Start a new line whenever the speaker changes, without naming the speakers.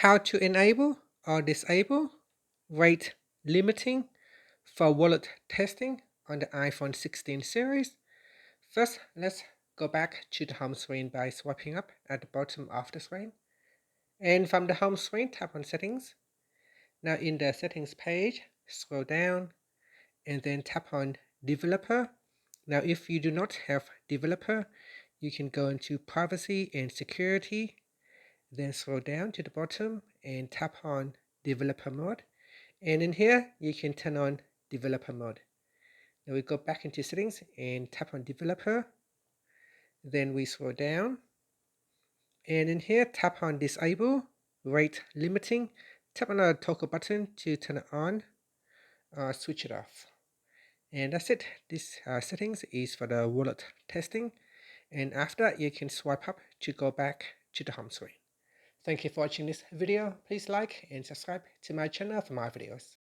How to enable or disable rate limiting for wallet testing on the iPhone 16 series. First, let's go back to the home screen by swiping up at the bottom of the screen. And from the home screen, tap on Settings. Now in the Settings page, scroll down and then tap on Developer. Now if you do not have Developer, you can go into Privacy and Security, then scroll down to the bottom and tap on Developer Mode. And in here, you can turn on Developer Mode. Now we go back into Settings and tap on Developer. Then we scroll down. And in here, tap on Disable Rate Limiting. Tap on the toggle button to turn it on or switch it off. And that's it. This settings is for the wallet testing. And after that, you can swipe up to go back to the home screen. Thank you for watching this video. Please like and subscribe to my channel for more videos.